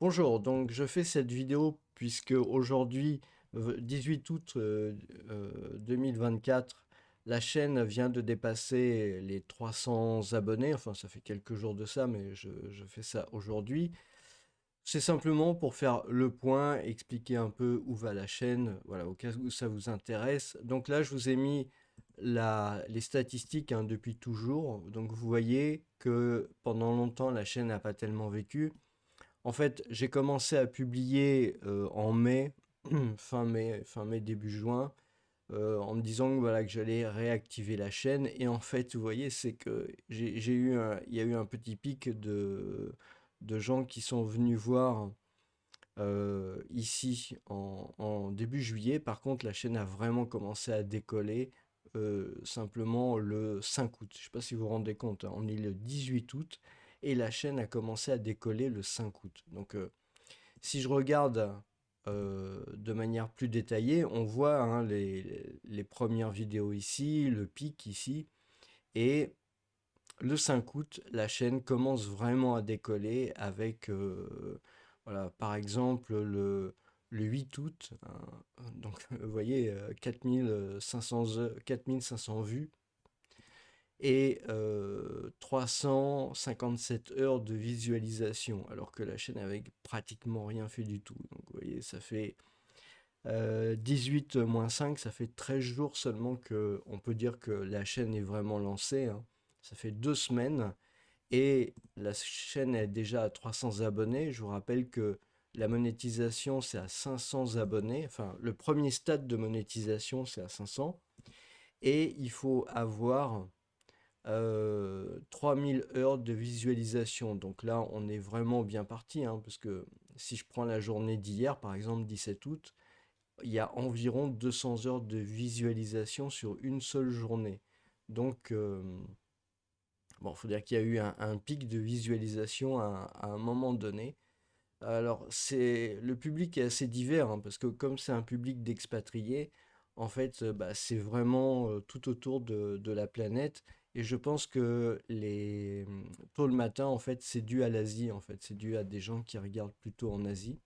Bonjour, donc je fais cette vidéo puisque aujourd'hui, 18 août 2024, la chaîne vient de dépasser les 300 abonnés. Enfin, ça fait quelques jours de ça, mais je fais ça aujourd'hui. C'est simplement pour faire le point, expliquer un peu où va la chaîne, voilà, au cas où ça vous intéresse. Donc là, je vous ai mis les statistiques hein, depuis toujours. Donc vous voyez que pendant longtemps, la chaîne n'a pas tellement vécu. En fait, j'ai commencé à publier en mai, fin mai, début juin, en me disant que, voilà, que j'allais réactiver la chaîne. Et en fait, vous voyez, c'est que il y a eu un petit pic de gens qui sont venus voir ici en début juillet. Par contre, la chaîne a vraiment commencé à décoller simplement le 5 août. Je ne sais pas si vous vous rendez compte, hein, on est le 18 août et la chaîne a commencé à décoller le 5 août. Donc, si je regarde de manière plus détaillée, on voit hein, les premières vidéos ici, le pic ici, et le 5 août, la chaîne commence vraiment à décoller avec, voilà, par exemple, le 8 août, hein, donc vous voyez, 4500 vues et 357 heures de visualisation, alors que la chaîne avait pratiquement rien fait du tout. Donc vous voyez, ça fait 18 moins 5, ça fait 13 jours seulement que on peut dire que la chaîne est vraiment lancée, hein. Ça fait 2 semaines et la chaîne est déjà à 300 abonnés. Je vous rappelle que la monétisation, c'est à 500 abonnés. Enfin, le premier stade de monétisation, c'est à 500. Et il faut avoir 3000 heures de visualisation. Donc là, on est vraiment bien parti, hein, parce que si je prends la journée d'hier, par exemple 17 août, il y a environ 200 heures de visualisation sur une seule journée. Donc, bon, il faut dire qu'il y a eu un pic de visualisation à un moment donné. Alors, le public est assez divers, hein, parce que comme c'est un public d'expatriés, en fait, bah, c'est vraiment tout autour de la planète. Et je pense que tôt le matin, en fait, c'est dû à l'Asie, en fait. C'est dû à des gens qui regardent plutôt en Asie.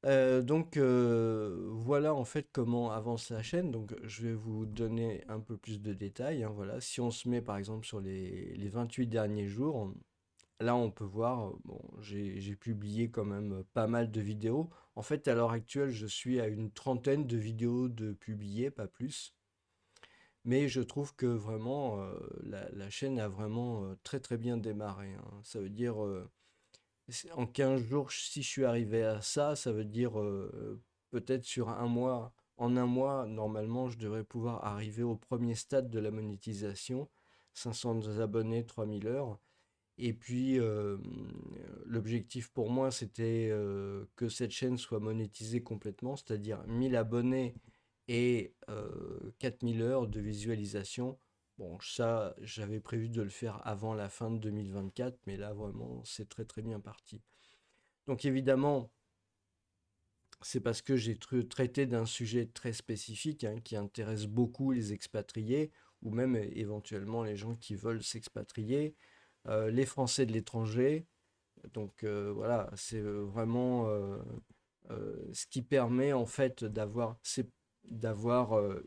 Donc voilà en fait comment avance la chaîne. Donc je vais vous donner un peu plus de détails, hein, voilà. Si on se met par exemple sur les 28 derniers jours, là on peut voir, bon, j'ai publié quand même pas mal de vidéos. En fait, à l'heure actuelle, je suis à une trentaine de vidéos de publiées, pas plus. Mais je trouve que vraiment la chaîne a vraiment très très bien démarré, hein. Ça veut dire en 15 jours, si je suis arrivé à ça, ça veut dire peut-être sur un mois. En un mois, normalement, je devrais pouvoir arriver au premier stade de la monétisation. 500 abonnés, 3000 heures. Et puis, l'objectif pour moi, c'était que cette chaîne soit monétisée complètement, c'est-à-dire 1000 abonnés et 4000 heures de visualisation. Bon, ça, j'avais prévu de le faire avant la fin de 2024, mais là, vraiment, c'est très très bien parti. Donc évidemment, c'est parce que j'ai traité d'un sujet très spécifique hein, qui intéresse beaucoup les expatriés ou même éventuellement les gens qui veulent s'expatrier, les Français de l'étranger. Donc voilà, c'est vraiment ce qui permet en fait d'avoir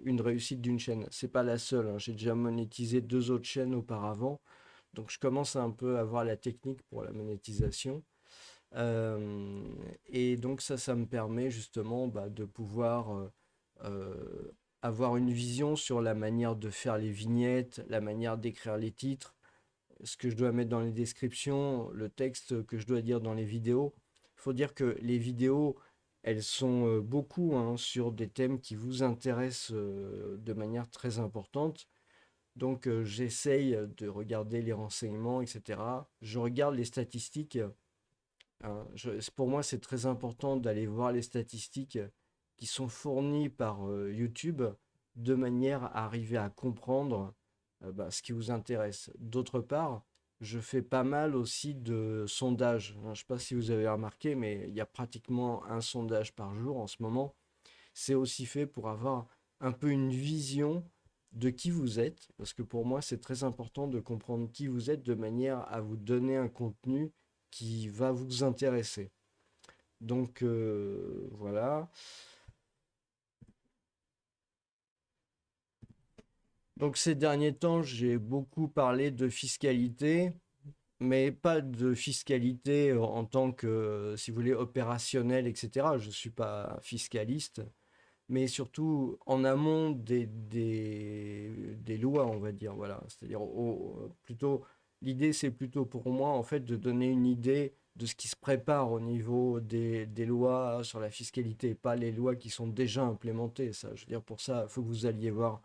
une réussite d'une chaîne. C'est pas la seule, hein. J'ai déjà monétisé deux autres chaînes auparavant, donc je commence à un peu à avoir la technique pour la monétisation. Euh, et donc ça me permet justement bah, de pouvoir avoir une vision sur la manière de faire les vignettes, la manière d'écrire les titres, ce que je dois mettre dans les descriptions, le texte que je dois dire dans les vidéos. Il faut dire que les vidéos, elles sont beaucoup hein, sur des thèmes qui vous intéressent de manière très importante. Donc j'essaye de regarder les renseignements, etc. Je regarde les statistiques, hein. Pour moi, c'est très important d'aller voir les statistiques qui sont fournies par YouTube de manière à arriver à comprendre bah, ce qui vous intéresse. D'autre part, je fais pas mal aussi de sondages, hein. Je ne sais pas si vous avez remarqué, mais il y a pratiquement un sondage par jour en ce moment. C'est aussi fait pour avoir un peu une vision de qui vous êtes, parce que pour moi, c'est très important de comprendre qui vous êtes de manière à vous donner un contenu qui va vous intéresser. Donc voilà. Donc ces derniers temps, j'ai beaucoup parlé de fiscalité, mais pas de fiscalité en tant que, si vous voulez, opérationnelle, etc. Je ne suis pas fiscaliste, mais surtout en amont des lois, on va dire. Voilà. C'est-à-dire, plutôt, l'idée, c'est plutôt pour moi, en fait, de donner une idée de ce qui se prépare au niveau des lois sur la fiscalité, pas les lois qui sont déjà implémentées. Ça, je veux dire, pour ça, il faut que vous alliez voir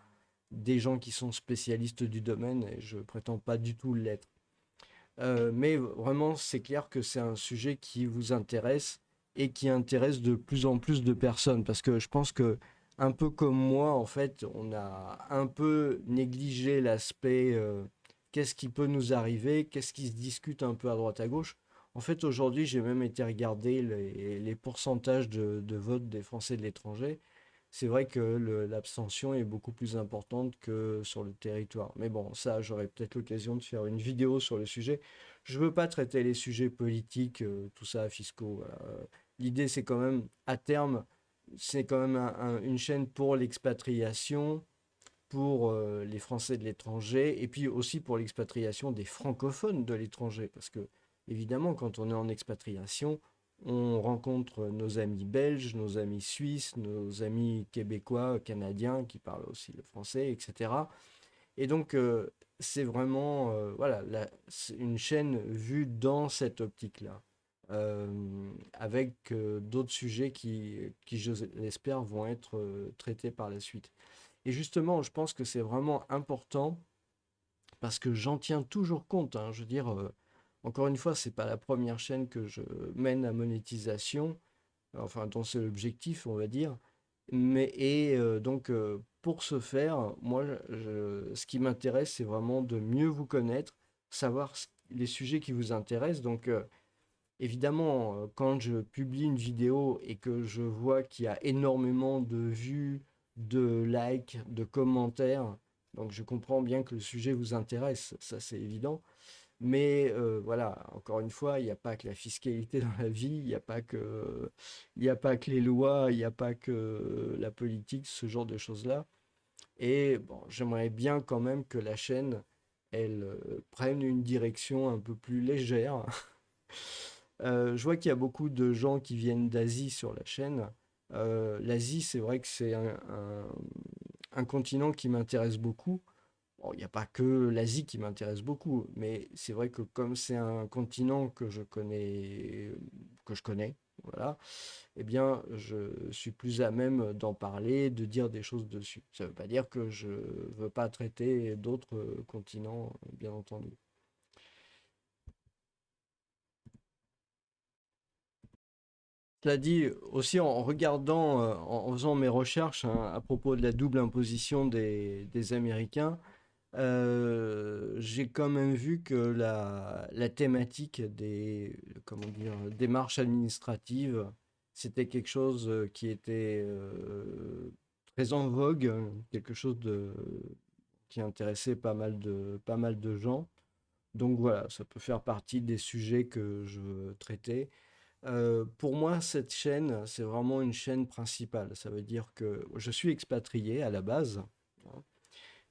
des gens qui sont spécialistes du domaine, et je prétends pas du tout l'être. Mais vraiment, c'est clair que c'est un sujet qui vous intéresse et qui intéresse de plus en plus de personnes. Parce que je pense que, un peu comme moi, en fait, on a un peu négligé l'aspect qu'est-ce qui peut nous arriver, qu'est-ce qui se discute un peu à droite à gauche. En fait, aujourd'hui, j'ai même été regarder les pourcentages de vote des Français de l'étranger. C'est vrai que l'abstention est beaucoup plus importante que sur le territoire. Mais bon, ça, j'aurai peut-être l'occasion de faire une vidéo sur le sujet. Je veux pas traiter les sujets politiques, tout ça, fiscaux. Voilà. L'idée, c'est quand même, à terme, c'est quand même une chaîne pour l'expatriation, pour les Français de l'étranger, et puis aussi pour l'expatriation des francophones de l'étranger. Parce que, évidemment, quand on est en expatriation, on rencontre nos amis belges, nos amis suisses, nos amis québécois, canadiens qui parlent aussi le français, etc. Et donc, c'est vraiment voilà, c'est une chaîne vue dans cette optique-là, avec d'autres sujets qui, je l'espère, vont être traités par la suite. Et justement, je pense que c'est vraiment important parce que j'en tiens toujours compte, hein. Je veux dire, encore une fois, c'est pas la première chaîne que je mène à monétisation, enfin, dont c'est l'objectif, on va dire. Mais, et donc, pour ce faire, moi, ce qui m'intéresse, c'est vraiment de mieux vous connaître, savoir les sujets qui vous intéressent. Donc, évidemment, quand je publie une vidéo et que je vois qu'il y a énormément de vues, de likes, de commentaires, donc je comprends bien que le sujet vous intéresse, ça c'est évident. Mais voilà, encore une fois, il n'y a pas que la fiscalité dans la vie, il n'y a pas que les lois, il n'y a pas que la politique, ce genre de choses-là. Et bon, j'aimerais bien quand même que la chaîne, elle prenne une direction un peu plus légère. Je vois qu'il y a beaucoup de gens qui viennent d'Asie sur la chaîne. L'Asie, c'est vrai que c'est un continent qui m'intéresse beaucoup. Bon, il n'y a pas que l'Asie qui m'intéresse beaucoup, mais c'est vrai que comme c'est un continent que je connais, voilà, eh bien, je suis plus à même d'en parler, de dire des choses dessus. Ça ne veut pas dire que je ne veux pas traiter d'autres continents, bien entendu. Cela dit, aussi en regardant, en faisant mes recherches hein, à propos de la double imposition des Américains, j'ai quand même vu que la thématique des, comment dire, démarches administratives, c'était quelque chose qui était très en vogue, quelque chose qui intéressait pas mal de gens. Donc voilà, ça peut faire partie des sujets que je veux traiter. Pour moi, cette chaîne, c'est vraiment une chaîne principale. Ça veut dire que je suis expatrié à la base, hein.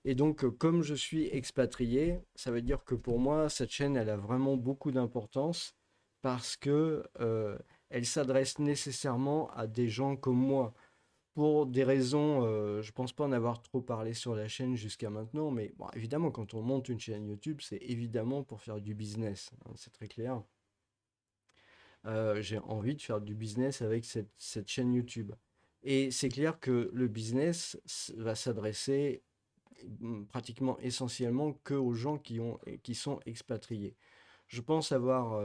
Et donc, comme je suis expatrié, ça veut dire que pour moi, cette chaîne, elle a vraiment beaucoup d'importance parce que elle s'adresse nécessairement à des gens comme moi. Pour des raisons, je pense pas en avoir trop parlé sur la chaîne jusqu'à maintenant, mais bon, évidemment, quand on monte une chaîne YouTube, c'est évidemment pour faire du business, hein, c'est très clair. J'ai envie de faire du business avec cette chaîne YouTube. Et c'est clair que le business va s'adresser pratiquement essentiellement que aux gens qui sont expatriés. Je pense avoir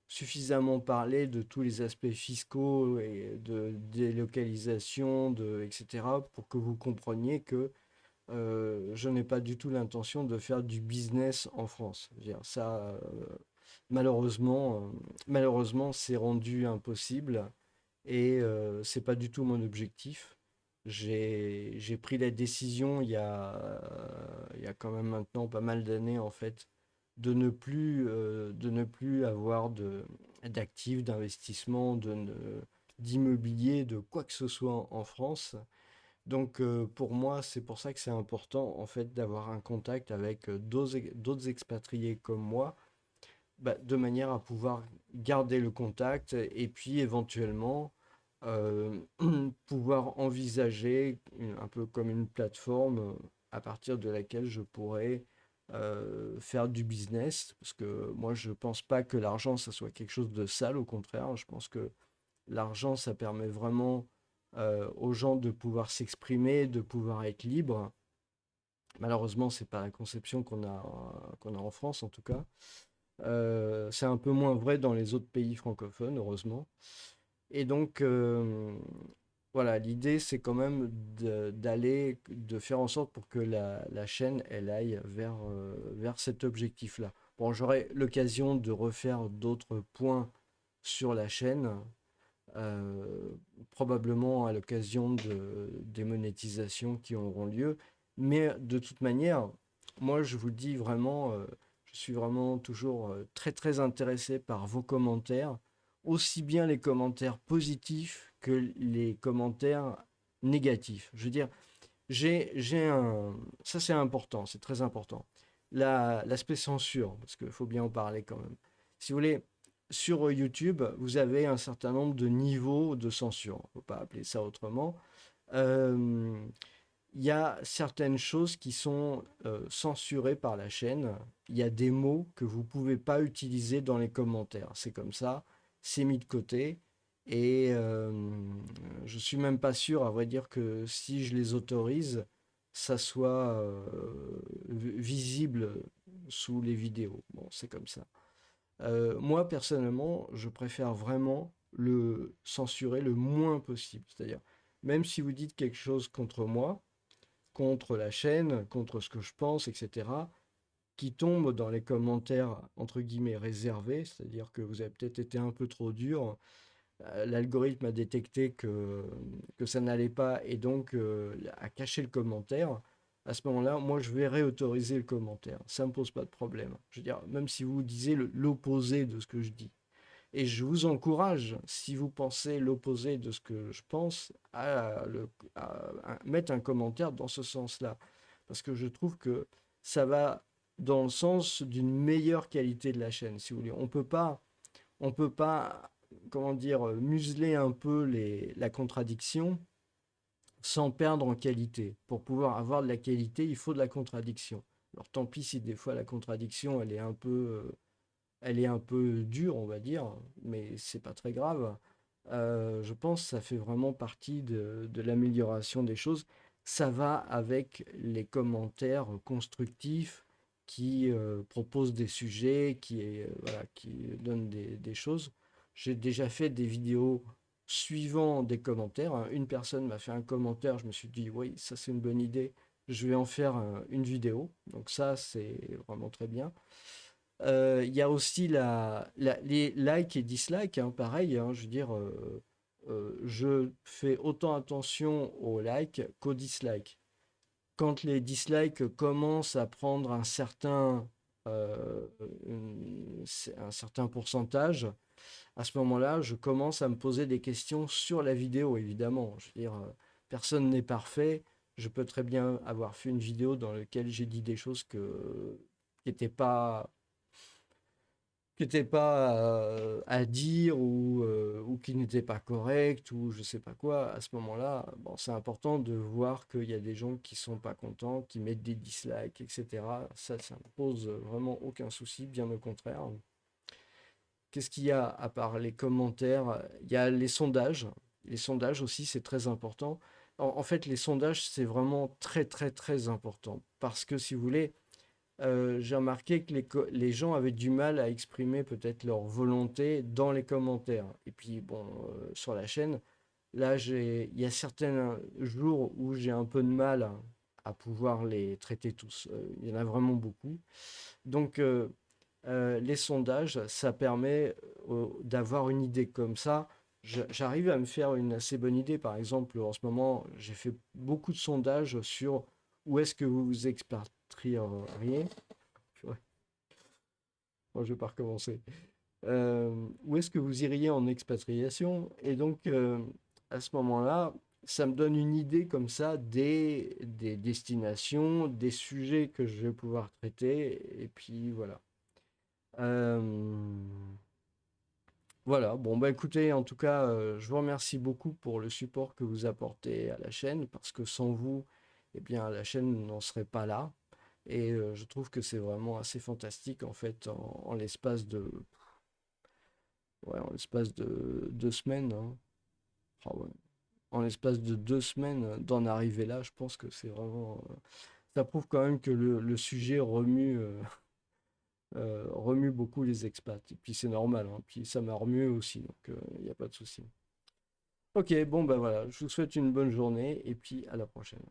suffisamment parlé de tous les aspects fiscaux et de délocalisation, etc., pour que vous compreniez que je n'ai pas du tout l'intention de faire du business en France. Je veux dire, ça, malheureusement, c'est rendu impossible et c'est pas du tout mon objectif. J'ai pris la décision il y a quand même maintenant pas mal d'années en fait de ne plus avoir d'actifs, d'investissement, d'immobilier, de quoi que ce soit en France. Donc pour moi, c'est pour ça que c'est important en fait d'avoir un contact avec d'autres expatriés comme moi, bah, de manière à pouvoir garder le contact et puis éventuellement euh, pouvoir envisager un peu comme une plateforme à partir de laquelle je pourrais faire du business. Parce que moi, je pense pas que l'argent, ça soit quelque chose de sale, au contraire. Je pense que l'argent, ça permet vraiment aux gens de pouvoir s'exprimer, de pouvoir être libre. Malheureusement, c'est pas la conception qu'on a en France, en tout cas. C'est un peu moins vrai dans les autres pays francophones, heureusement. Et donc, voilà, l'idée, c'est quand même de faire en sorte pour que la chaîne, elle aille vers cet objectif-là. Bon, j'aurai l'occasion de refaire d'autres points sur la chaîne, euh, probablement à l'occasion des monétisations qui auront lieu. Mais de toute manière, moi, je vous dis vraiment, je suis vraiment toujours très très intéressé par vos commentaires, aussi bien les commentaires positifs que les commentaires négatifs. Je veux dire, j'ai un... Ça, c'est important, c'est très important. L'aspect censure, parce qu'il faut bien en parler quand même. Si vous voulez, sur YouTube, vous avez un certain nombre de niveaux de censure. On ne peut pas appeler ça autrement. Euh, Il y a certaines choses qui sont censurées par la chaîne. Il y a des mots que vous ne pouvez pas utiliser dans les commentaires. C'est comme ça, c'est mis de côté. Et je suis même pas sûr, à vrai dire, que si je les autorise, ça soit visible sous les vidéos. Bon, c'est comme ça. Moi, personnellement, je préfère vraiment le censurer le moins possible. C'est-à-dire, même si vous dites quelque chose contre moi, contre la chaîne, contre ce que je pense, etc., qui tombe dans les commentaires entre guillemets réservés, c'est-à-dire que vous avez peut-être été un peu trop dur, l'algorithme a détecté que ça n'allait pas et donc a caché le commentaire. À ce moment-là, moi, je vais réautoriser le commentaire. Ça ne me pose pas de problème. Je veux dire, même si vous disiez l'opposé de ce que je dis. Et je vous encourage, si vous pensez l'opposé de ce que je pense, à mettre un commentaire dans ce sens-là. Parce que je trouve que ça va dans le sens d'une meilleure qualité de la chaîne, si vous voulez. On peut pas, comment dire, museler un peu la contradiction sans perdre en qualité. Pour pouvoir avoir de la qualité, il faut de la contradiction. Alors tant pis si des fois la contradiction, elle est un peu dure, on va dire, mais c'est pas très grave. Je pense que ça fait vraiment partie de l'amélioration des choses. Ça va avec les commentaires constructifs qui proposent des sujets, voilà, qui donnent des choses. J'ai déjà fait des vidéos suivant des commentaires, hein. Une personne m'a fait un commentaire, je me suis dit, oui, ça c'est une bonne idée, je vais en faire une vidéo. Donc ça, c'est vraiment très bien. Il y a aussi les likes et dislikes, hein, pareil, hein, je veux dire, je fais autant attention aux likes qu'aux dislikes. Quand les dislikes commencent à prendre euh, un certain pourcentage, à ce moment-là, je commence à me poser des questions sur la vidéo, évidemment. Je veux dire, personne n'est parfait. Je peux très bien avoir fait une vidéo dans laquelle j'ai dit des choses qui n'étaient pas à dire ou qui n'était pas correct ou je sais pas quoi, à ce moment-là, bon, c'est important de voir qu'il y a des gens qui sont pas contents, qui mettent des dislikes, etc. Ça ne pose vraiment aucun souci, bien au contraire. Qu'est-ce qu'il y a à part les commentaires? Il y a les sondages. Les sondages aussi, c'est très important. En fait, les sondages, c'est vraiment très, très, très important. Parce que si vous voulez, j'ai remarqué que les gens avaient du mal à exprimer peut-être leur volonté dans les commentaires. Et puis, bon, sur la chaîne, là, il y a certains jours où j'ai un peu de mal à pouvoir les traiter tous. Il y en a vraiment beaucoup. Donc, les sondages, ça permet d'avoir une idée comme ça. J'arrive à me faire une assez bonne idée. Par exemple, en ce moment, j'ai fait beaucoup de sondages sur où est-ce que vous vous expatrieriez. Bon, je vais pas recommencer. Où est-ce que vous iriez en expatriation? Et donc, à ce moment-là, ça me donne une idée comme ça des destinations, des sujets que je vais pouvoir traiter. Et puis voilà. Euh, voilà. Bon, bah écoutez, en tout cas, je vous remercie beaucoup pour le support que vous apportez à la chaîne, parce que sans vous, eh bien, la chaîne n'en serait pas là. Et je trouve que c'est vraiment assez fantastique, en fait, en l'espace de, ouais, en l'espace de 2 semaines, hein. Ah ouais. En l'espace de 2 semaines, d'en arriver là, je pense que c'est vraiment. Ça prouve quand même que le sujet remue beaucoup les expats. Et puis c'est normal, hein. Puis ça m'a remué aussi, donc il n'y a pas de souci. Ok, bon, bah voilà, je vous souhaite une bonne journée et puis à la prochaine.